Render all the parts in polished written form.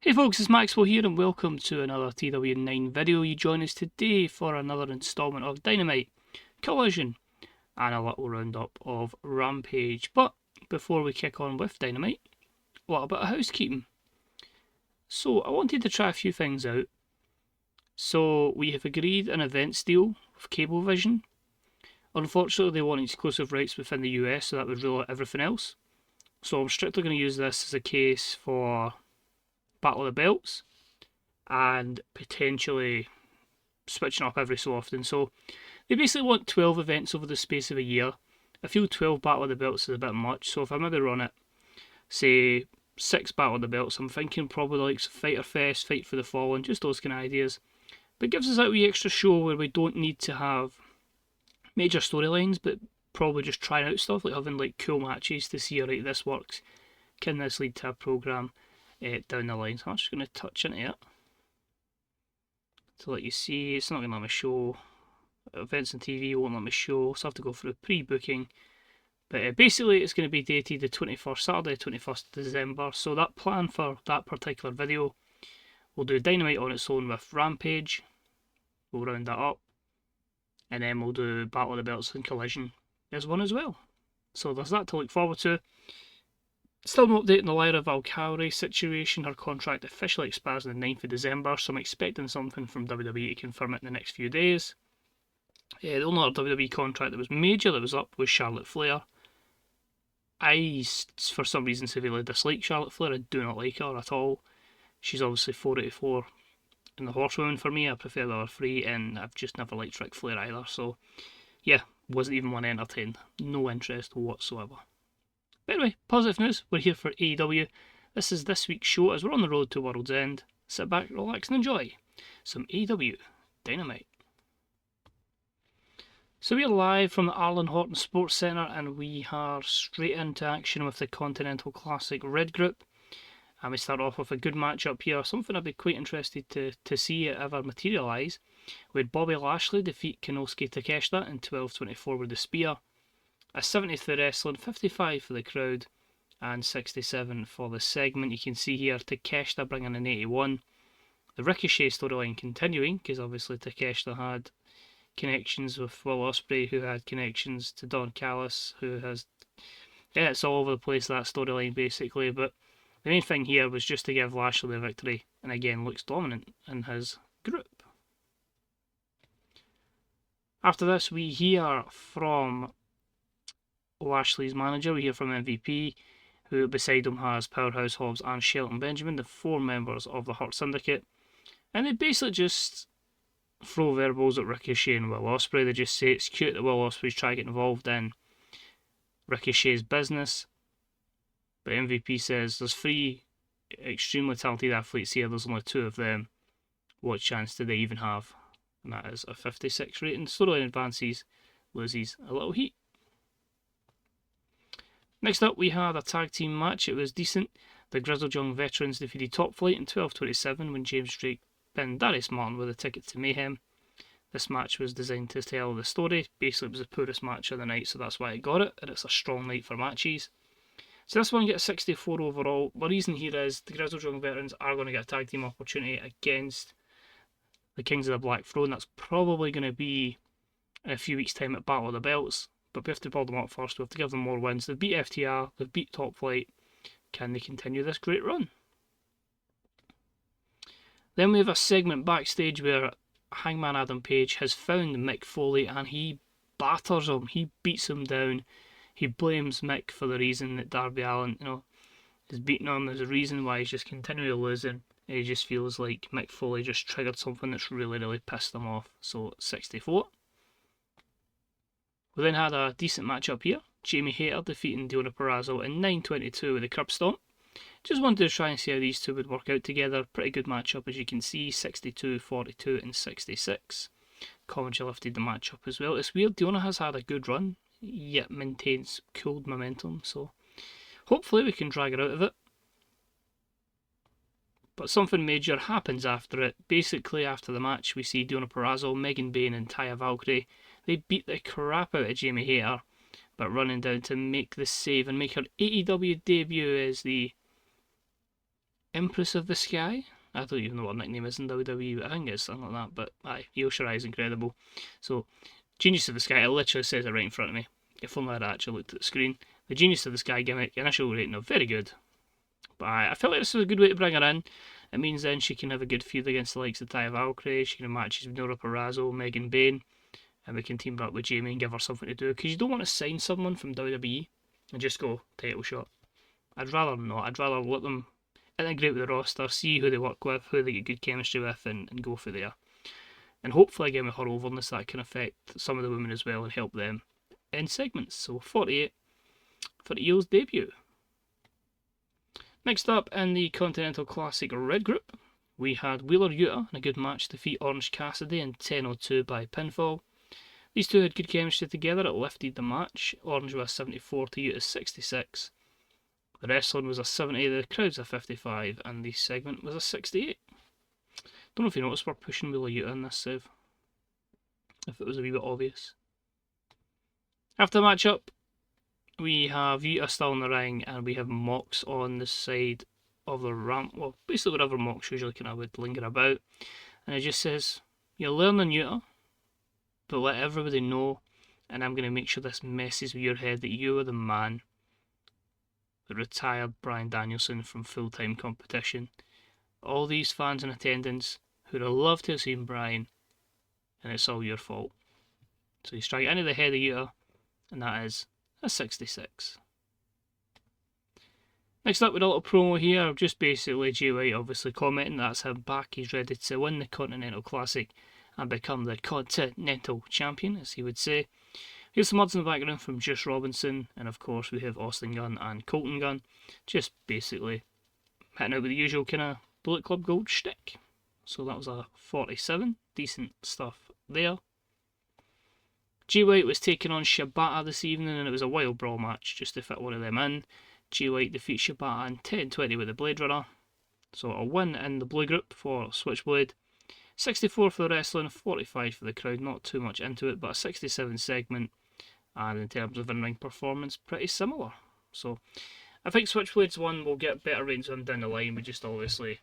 Hey folks, it's Maxwell here and welcome to another TW9 video. You join us today for another installment of Dynamite, Collision and a little roundup of Rampage. But before we kick on with Dynamite, a little bit of housekeeping. So I wanted to try a few things out. So we have agreed an events deal with Cablevision. Unfortunately they want exclusive rights within the US, so that would rule out everything else. So I'm strictly going to use this as a case for Battle of the Belts and potentially switching up every so often. So they basically want 12 events over the space of a year. I feel 12 Battle of the Belts is a bit much, so if I maybe run it, say 6 Battle of the Belts, I'm thinking probably like Fighter Fest, Fight for the Fallen, just those kind of ideas. But it gives us that wee extra show where we don't need to have major storylines, but probably just trying out stuff, like having like cool matches to see, right, this works. Can this lead to a programme down the line? So I'm just going to touch into it to let you see. It's not going to let me show. Events on TV won't let me show, so I have to go through pre-booking. But basically it's going to be dated the 21st, Saturday 21st December. So that plan for that particular video, we'll do Dynamite on its own with Rampage. We'll round that up. And then we'll do Battle of the Belts and Collision as one as well. So there's that to look forward to. Still no update on the Lyra Valkyrie situation. Her contract officially expires on the 9th of December, so I'm expecting something from WWE to confirm it in the next few days. The only other WWE contract that was major that was up was Charlotte Flair. I, for some reason, severely dislike Charlotte Flair. I do not like her at all. She's obviously 484 in the Horsewoman for me. I prefer the other three, and I've just never liked Ric Flair either. So, yeah, wasn't even one entertained. No interest whatsoever. But anyway, positive news, we're here for AEW. This is this week's show as we're on the road to World's End. Sit back, relax and enjoy some AEW Dynamite. So we're live from the Arlen Horton Sports Centre and we are straight into action with the Continental Classic Red Group. And we start off with a good match up here, something I'd be quite interested to see it ever materialise. We had Bobby Lashley defeat Konosuke Takeshita in 12:24 with the spear. A 70 for the wrestling, 55 for the crowd, and 67 for the segment. You can see here Takeshita bringing an 81. The Ricochet storyline continuing, because obviously Takeshita had connections with Will Ospreay, who had connections to Don Callis, who has... Yeah, it's all over the place, that storyline, basically. But the main thing here was just to give Lashley the victory, and again, looks dominant in his group. After this, we hear from Lashley's manager. We hear from MVP, who beside him has Powerhouse Hobbs and Shelton Benjamin, the 4 members of the Hurt Syndicate. And they basically just throw verbals at Ricochet and Will Ospreay. They just say it's cute that Will Ospreay's trying to get involved in Ricochet's business. But MVP says there's 3 extremely talented athletes here, there's only 2 of them. What chance do they even have? And that is a 56 rating. Storyline advances, loses a little heat. Next up, we had a tag team match. It was decent. The Grizzled Young Veterans defeated Top Flight in 12:27 when James Drake pinned Darius Martin with a ticket to Mayhem. This match was designed to tell the story. Basically, it was the poorest match of the night, so that's why it got it, and it's a strong night for matches. So this one gets 64 overall. The reason here is the Grizzled Young Veterans are going to get a tag team opportunity against the Kings of the Black Throne. That's probably going to be in a few weeks' time at Battle of the Belts. But we have to build them up first. We have to give them more wins. They've beat FTR. They've beat Top Flight. Can they continue this great run? Then we have a segment backstage where Hangman Adam Page has found Mick Foley and he batters him. He beats him down. He blames Mick for the reason that Darby Allin, is beating him. There's a reason why he's just continually losing. And he just feels like Mick Foley just triggered something that's really, really pissed him off. So 64. We then had a decent match up here. Jamie Hayter defeating Deonna Purrazzo in 9:22 with a curb stomp. Just wanted to try and see how these two would work out together. Pretty good matchup as you can see, 62, 42 and 66. Commentary lifted the match up as well. It's weird, Deonna has had a good run, yet maintains cooled momentum, so hopefully we can drag her out of it. But something major happens after it. Basically, after the match, we see Deonna Purrazzo, Megan Bayne and Taya Valkyrie. They beat the crap out of Jamie Hayter, but running down to make the save and make her AEW debut as the Empress of the Sky. I don't even know what her nickname is in WWE, but I think it's something like that. But aye, Io Shirai is incredible. So, Genius of the Sky, it literally says it right in front of me. If only I'd actually looked at the screen. The Genius of the Sky gimmick, initial rating of very good. But I felt like this was a good way to bring her in. It means then she can have a good feud against the likes of Taya Valkyrie. She can have matches with Nora Purrazzo, Megan Bain. And we can team her up with Jamie and give her something to do. Because you don't want to sign someone from WWE and just go title shot. I'd rather not. I'd rather let them integrate with the roster, see who they work with, who they get good chemistry with, and go for there. And hopefully, again, with her overness, that can affect some of the women as well and help them in segments. So 48 for Io's debut. Next up in the Continental Classic Red Group, we had Wheeler Yuta in a good match defeat Orange Cassidy in 10:02 by pinfall. These two had good chemistry together, it lifted the match. Orange was 74 to Yuta's 66. The wrestling was a 70, the crowd's a 55, and the segment was a 68. Don't know if you noticed we're pushing Wheeler Yuta in this, Sev. If it was a wee bit obvious. After the matchup, we have Yuta still in the ring, and we have Mox on the side of the ramp. Well, basically wherever Mox usually kind of would linger about. And it just says, you're learning Yuta, but let everybody know, and I'm going to make sure this messes with your head, that you are the man that retired Bryan Danielson from full-time competition. All these fans in attendance who'd have loved to have seen Bryan, and it's all your fault. So you strike into the head of Yuta, and that is a 66. Next up, with a little promo here, just basically Jay White obviously commenting that's him back. He's ready to win the Continental Classic and become the Continental Champion, as he would say. Here's some odds in the background from Juice Robinson, and of course we have Austin Gunn and Colton Gunn, just basically hitting out with the usual kind of Bullet Club Gold shtick. So that was a 47, decent stuff there. Jay White was taking on Shibata this evening, and it was a wild brawl match just to fit one of them in. Jay White defeats Shibata in 10:20 with the Blade Runner. So a win in the blue group for Switchblade. 64 for the wrestling, 45 for the crowd, not too much into it, but a 67 segment. And in terms of in-ring performance, pretty similar. So I think Switchblade's one will get better ratings on down the line. We just obviously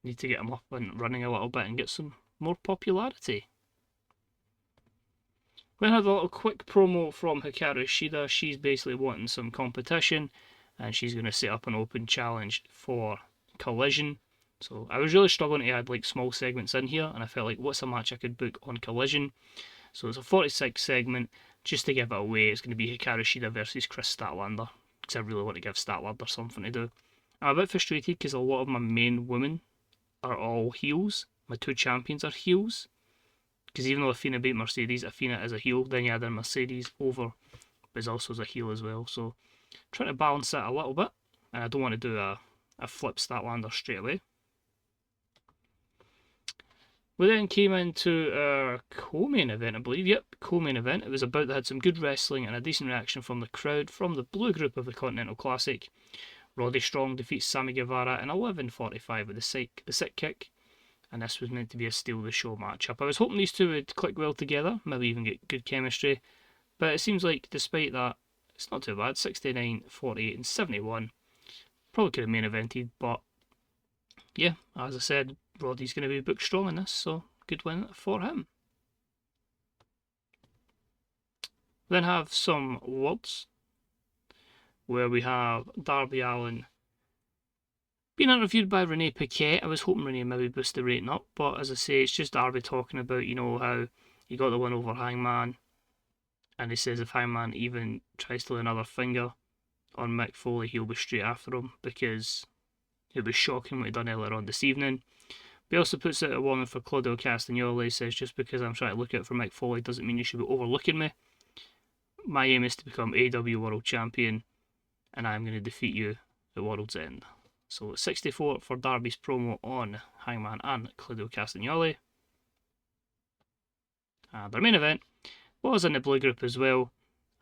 need to get him up and running a little bit and get some more popularity. We had a little quick promo from Hikaru Shida. She's basically wanting some competition, and she's going to set up an open challenge for Collision. So I was really struggling to add like small segments in here, and I felt like what's a match I could book on Collision. So it's a 46 segment. Just to give it away, it's going to be Hikaru Shida versus Chris Statlander, because I really want to give Statlander something to do. I'm a bit frustrated because a lot of my main women are all heels. My two champions are heels. Because even though Athena beat Mercedes, Athena is a heel. Then you add in Mercedes over, but is also a heel as well. So trying to balance that a little bit. And I don't want to do a flip Statlander straight away. We then came into our co-main event, I believe. Yep, co-main event. It was about that had some good wrestling and a decent reaction from the crowd from the blue group of the Continental Classic. Roddy Strong defeats Sammy Guevara in 11:45 with the sick kick. And this was meant to be a steal the show matchup. I was hoping these two would click well together, maybe even get good chemistry. But it seems like despite that, it's not too bad. 69, 48 and 71. Probably could have main evented, but yeah, as I said, Roddy's going to be booked strong in this, so good win for him. Then have some words, where we have Darby Allin being interviewed by Renee Paquette. I was hoping Renee maybe boost the rating up, but as I say, it's just Darby talking about, you know, how he got the win over Hangman, and he says if Hangman even tries to lay another finger on Mick Foley, he'll be straight after him, because it was shocking what he done earlier on this evening. But he also puts out a warning for Claudio Castagnoli. He says, just because I'm trying to look out for Mick Foley doesn't mean you should be overlooking me. My aim is to become AEW World Champion, and I'm going to defeat you at World's End. So 64 for Darby's promo on Hangman and Claudio Castagnoli. Their main event was in the blue group as well,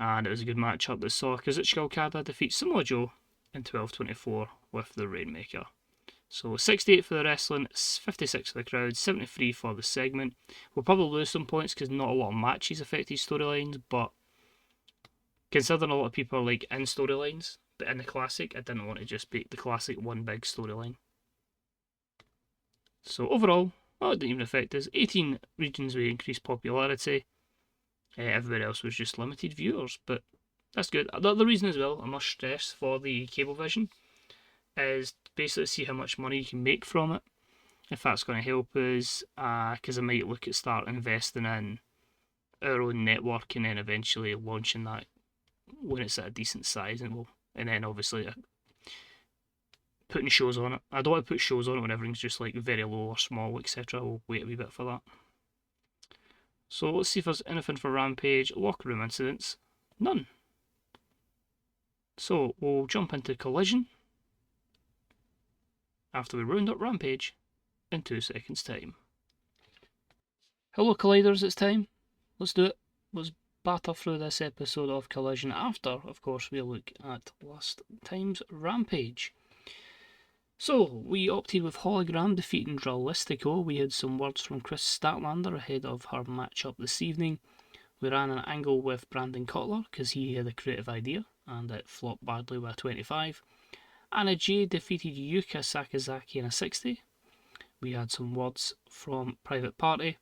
and it was a good matchup that saw Kazuchika Okada defeat Samoa Joe in 12:24 with the Rainmaker. So 68 for the wrestling, 56 for the crowd, 73 for the segment. We'll probably lose some points because not a lot of matches affect these storylines, but considering a lot of people are like in storylines, But in the Classic, I didn't want to just make the Classic one big storyline. So overall, well, it didn't even affect us. 18 regions with increased popularity. Everywhere else was just limited viewers, but that's good. The reason as well, I must stress, for the Cablevision is basically see how much money you can make from it. If that's going to help us, because I might look at start investing in our own network and then eventually launching that when it's at a decent size, and then obviously putting shows on it. I don't want to put shows on it when everything's just like very low or small, etc. We'll wait a wee bit for that. So let's see if there's anything for Rampage. Locker room incidents. None. So we'll jump into Collision after we round up Rampage in 2 seconds time. Hello Colliders, it's time. Let's do it. Let's batter through this episode of Collision after, of course, we look at last time's Rampage. So, we opted with Hologram defeating Dralistico. We had some words from Chris Statlander ahead of her matchup this evening. We ran an angle with Brandon Cutler because he had a creative idea and it flopped badly with a 25. Anna Jay defeated Yuka Sakazaki in a 60. We had some words from Private Party.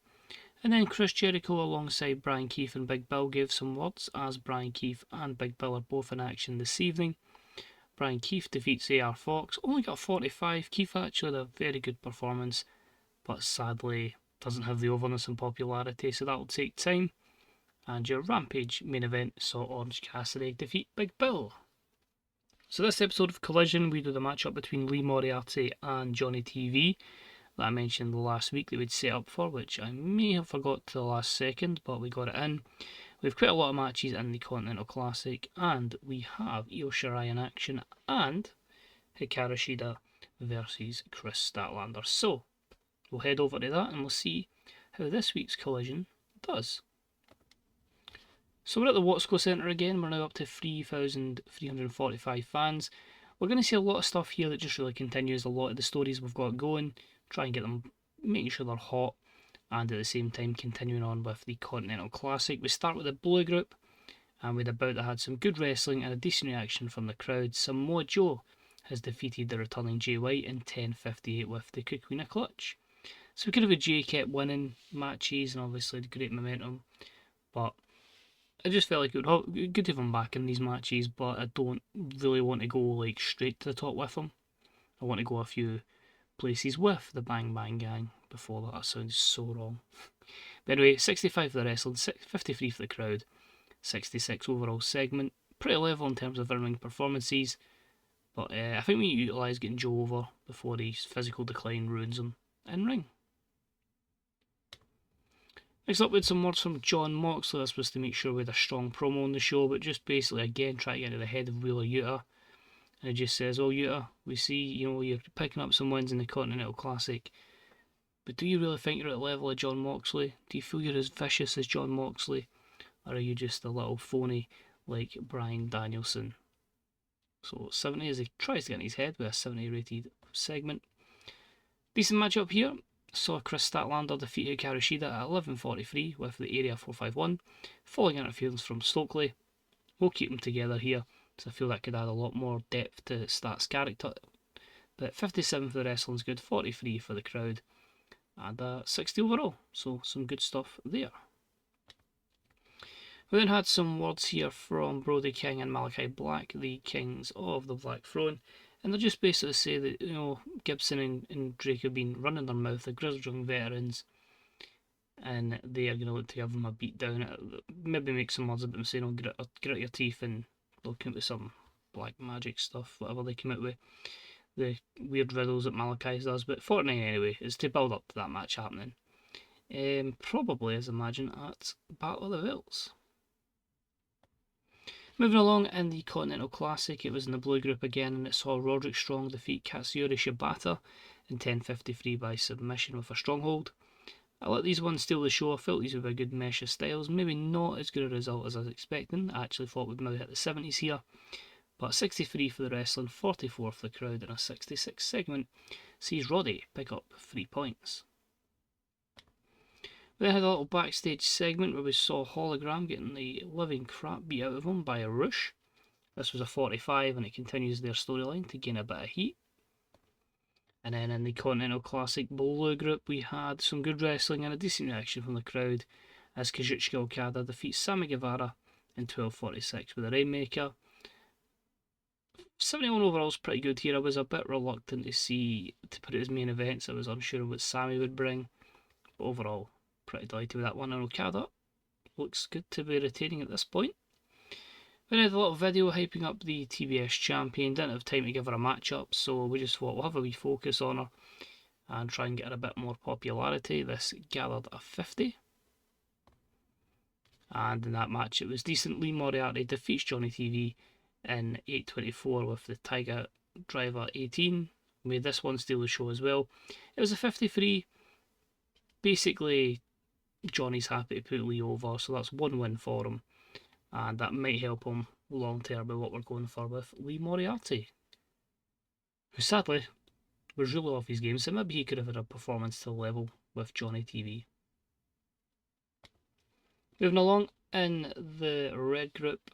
And then Chris Jericho alongside Brian Keefe and Big Bill gave some words, as Brian Keefe and Big Bill are both in action this evening. Brian Keefe defeats AR Fox, only got 45. Keefe actually had a very good performance, but sadly doesn't have the overness and popularity, so that'll take time. And your Rampage main event saw Orange Cassidy defeat Big Bill. So this episode of Collision, we do the matchup between Lee Moriarty and Johnny TV that I mentioned last week that we'd set up for, which I may have forgot to the last second, but we got it in. We have quite a lot of matches in the Continental Classic, and we have Io Shirai in action and Hikaru Shida versus Chris Statlander. So we'll head over to that and we'll see how this week's Collision does. So we're at the Watsco Centre again. We're now up to 3,345 fans. We're going to see a lot of stuff here that just really continues a lot of the stories we've got going. Try and get them, making sure they're hot, and at the same time continuing on with the Continental Classic. We start with the Blue Group, and with a bout that had some good wrestling and a decent reaction from the crowd. Samoa Joe has defeated the returning Jay White in 10:58 with the Kukwina Clutch. So we could have a Jay kept winning matches and obviously the great momentum, but I just felt like it would be good to have him back in these matches, but I don't really want to go like straight to the top with him. I want to go a few places with the Bang Bang Gang before that. That sounds so wrong. But anyway, 65 for the wrestling, 53 for the crowd, 66 overall segment. Pretty level in terms of in-ring performances, but I think we need to utilise getting Joe over before his physical decline ruins him in-ring. Next up, we had some words from John Moxley. This was to make sure we had a strong promo on the show, but just basically again try to get into the head of Wheeler Yuta. And it just says, "Oh Yuta, we see you're picking up some wins in the Continental Classic, but do you really think you're at the level of John Moxley? Do you feel you're as vicious as John Moxley, or are you just a little phony like Bryan Danielson?" So 70 as he tries to get in his head with a 70 rated segment. Decent matchup here. Saw Chris Statlander defeat Hikaru Shida at 11:43 with the Area 451, following interference from Stokely. We'll keep them together here, because I feel that could add a lot more depth to Stat's character. But 57 for the wrestling's good, 43 for the crowd, and 60 overall, so some good stuff there. We then had some words here from Brody King and Malachi Black, the Kings of the Black Throne, and they just basically say that Gibson and Drake have been running their mouth, the Grizzled Young veterans, and they are going to look to give them a beat down. Maybe make some words about them saying, "Oh, grit your teeth," and they'll come out with some black magic stuff, whatever they come out with. The weird riddles that Malachi does, but 49 anyway, is to build up to that match happening. Probably, as I imagine, at Battle of the Belts. Moving along in the Continental Classic, it was in the Blue Group again, and it saw Roderick Strong defeat Katsuyori Shibata in 10:53 by submission with a stronghold. I let these ones steal the show. I felt these would be a good mesh of styles. Maybe not as good a result as I was expecting. I actually thought we'd maybe hit the 70s here. But 63 for the wrestling, 44 for the crowd, and a 66 segment sees Roddy pick up 3 points. We then had a little backstage segment where we saw Hologram getting the living crap beat out of him by a Rush. This was a 45 and it continues their storyline to gain a bit of heat. And then in the Continental Classic Blue group, we had some good wrestling and a decent reaction from the crowd as Kazuchika Okada defeats Sammy Guevara in 12:46 with a Rainmaker. 71 overall is pretty good here. I was a bit reluctant to put it as main events. I was unsure of what Sammy would bring, but overall, pretty delighted with that one. And Okada looks good to be retaining at this point. We had a little video hyping up the TBS champion. Didn't have time to give her a matchup, so we just thought we'll have a wee focus on her and try and get her a bit more popularity. This gathered a 50. And in that match it was decent. Lee Moriarty defeats Johnny TV in 8:24 with the Tiger Driver 18. Made this one steal the show as well. It was a 53. Basically, Johnny's happy to put Lee over, so that's one win for him. And that might help him long term with what we're going for with Lee Moriarty, who sadly was really off his game, so maybe he could have had a performance to level with Johnny TV. Moving along in the red group,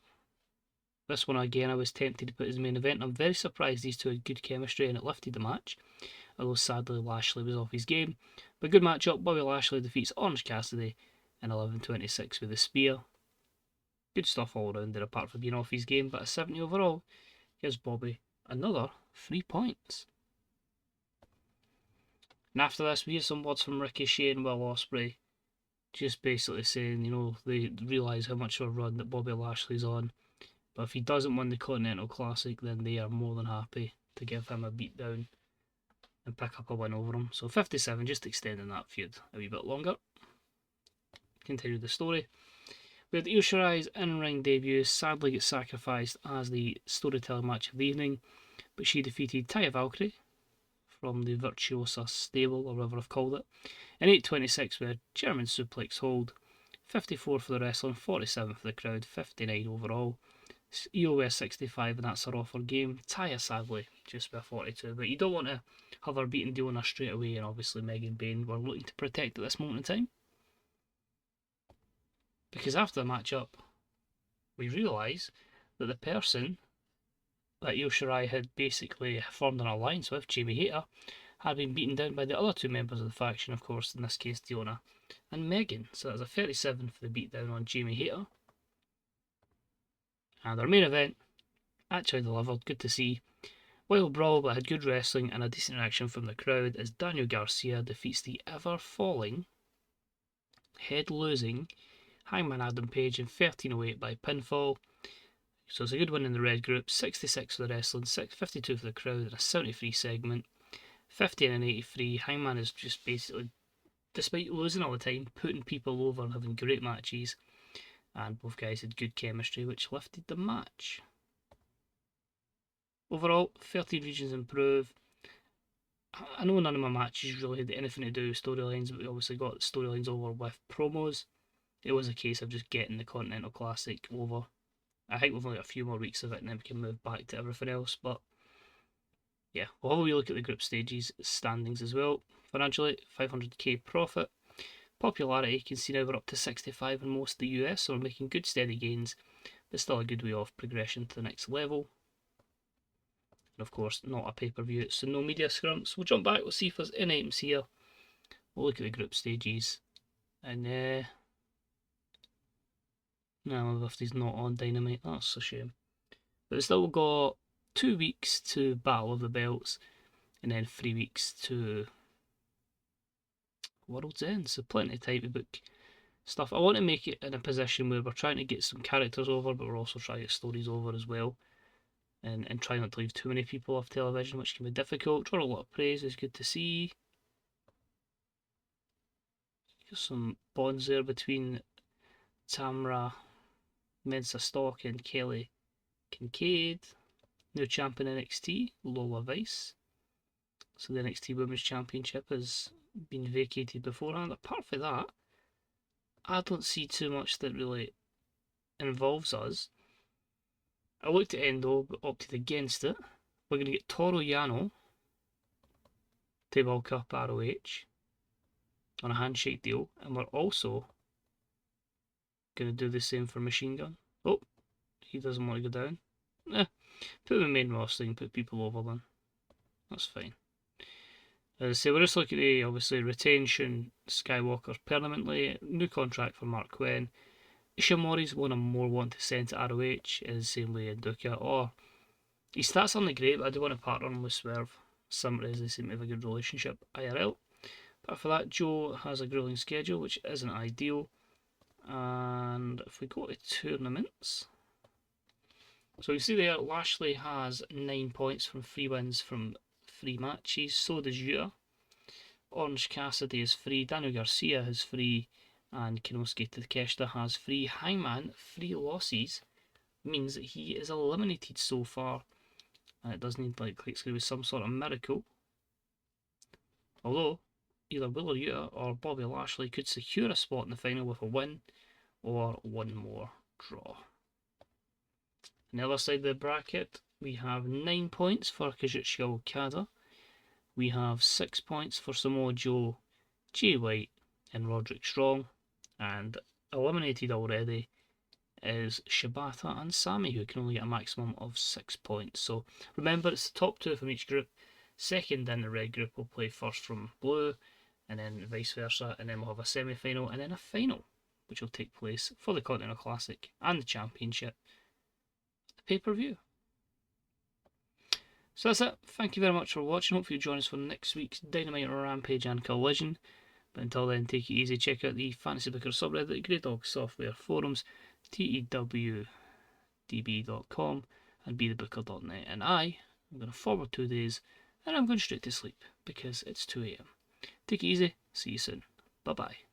this one again I was tempted to put as main event. I'm very surprised these two had good chemistry and it lifted the match, although sadly Lashley was off his game. But good matchup. Bobby Lashley defeats Orange Cassidy in 11:26 with a spear. Good stuff all around there apart from being off his game, but a 70 overall gives Bobby another 3 points. And after this we hear some words from Ricochet and Will Ospreay, just basically saying, you know, they realise how much of a run that Bobby Lashley's on, but if he doesn't win the Continental Classic then they are more than happy to give him a beatdown and pick up a win over him. So 57, just extending that feud a wee bit longer. Continue the story. We had Io Shirai's in-ring debut sadly get sacrificed as the storytelling match of the evening, but she defeated Taya Valkyrie from the Virtuosa stable, or whatever I've called it, in 8:26 with a German suplex hold. 54 for the wrestling, 47 for the crowd, 59 overall. Io with a 65 and that's her offer game. Taya sadly just with a 42, but you don't want to have her beating Diona straight away, and obviously Megan Bayne we're looking to protect at this moment in time. Because after the matchup, we realise that the person that Io Shirai had basically formed an alliance with, Jamie Hayter, had been beaten down by the other two members of the faction, of course, in this case Diona and Megan. So that was a 37 for the beatdown on Jamie Hayter. And our main event actually delivered, good to see. Wild brawl, but had good wrestling and a decent reaction from the crowd as Daniel Garcia defeats the ever-falling, head-losing Hangman Adam Page in 13:08 by pinfall. So it's a good win in the red group. 66 for the wrestling, 52 for the crowd, and a 73 segment. 50 and an 83. Hangman is just basically, despite losing all the time, putting people over and having great matches. And both guys had good chemistry, which lifted the match. Overall, 13 regions improve. I know none of my matches really had anything to do with storylines, but we obviously got storylines over with promos. It was a case of just getting the Continental Classic over. I think we've only got a few more weeks of it and then we can move back to everything else. But yeah, we'll have a wee look at the group stages standings as well. Financially, 500k profit. Popularity, you can see now we're up to 65 in most of the US, so we're making good steady gains, but still a good way off progression to the next level. And of course, not a pay-per-view, so no media scrums. We'll jump back, we'll see if there's any items here. We'll look at the group stages. And no, Lifty's not on Dynamite, that's a shame. But we've still got 2 weeks to Battle of the Belts, and then 3 weeks to World's End, so plenty of time to book stuff. I want to make it in a position where we're trying to get some characters over, but we're also trying to get stories over as well, and try not to leave too many people off television, which can be difficult. Draw a lot of praise, is good to see. There's some bonds there between Tamra Mensah-Stock and Kelly Kincaid. New champion NXT, Lola Vice. So the NXT Women's Championship has been vacated beforehand. Apart from that, I don't see too much that really involves us. I looked at Endo, but opted against it. We're going to get Toru Yano to bulk up ROH on a handshake deal, and we're also going to do the same for Machine Gun. Oh, he doesn't want to go down. Put them in main roster and put people over then. That's fine. As I say, we're just looking at obviously retention Skywalker permanently, new contract for Mark Quinn. Ishimori's one I'm more wanting to send to ROH, is the same way Duka, or his stats aren't great, but I do want to partner him with Swerve. Somebody they seem to have a good relationship IRL. But for that, Joe has a grueling schedule, which isn't ideal. And if we go to tournaments, so you see there, Lashley has 9 points from 3 wins from 3 matches. So does Yuta. Orange Cassidy is free. Daniel Garcia is free. And Konosuke Takeshita has 3. Hangman, 3 losses, means that he is eliminated so far. And it does need like it's going to be some sort of miracle. Although, either Will or Yuta or Bobby Lashley could secure a spot in the final with a win or one more draw. On the other side of the bracket, we have 9 points for Kazuchika Okada. We have 6 points for Samoa Joe, Jay White, and Roderick Strong. And eliminated already is Shibata and Sami, who can only get a maximum of 6 points. So remember, it's the top 2 from each group. Second in the red group will play first from blue, and then vice versa. And then we'll have a semi-final and then a final, which will take place for the Continental Classic and the Championship. Pay-per-view. So that's it. Thank you very much for watching. Hope you join us for next week's Dynamite, Rampage and Collision. But until then, take it easy. Check out the Fantasy Booker subreddit, Grey Dog Software Forums, TEWDB.com and BeTheBooker.net. And I'm going to forward 2 days and I'm going straight to sleep because it's 2 AM. Take it easy. See you soon. Bye bye.